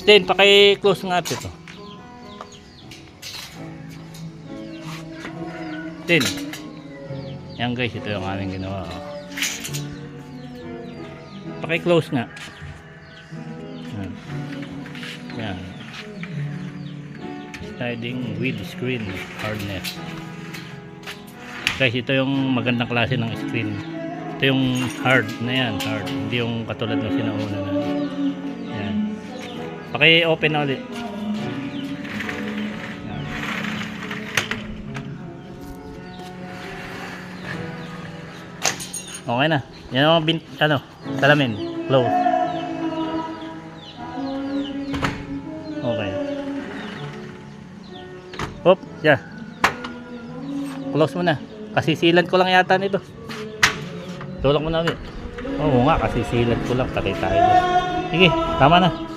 Stain, paki-close nga ito. Stain. Yan guys, ito yung aming ginawa. Paki-close nga. Yan. Sliding with screen hardness. Guys, ito yung magandang klase ng screen. Ito yung hard na yan, hard. Hindi yung katulad ng sinauna na. Yan. Paki-open na ulit. Yan. Okay na. Yan ang salamin. Close. Okay. Hop, yeah. Close mo na. Kasi silan ko lang yata nito. Tulak mo na ulit. Oo nga, kasi silan ko lang. Patay tayo. Sige, tama na.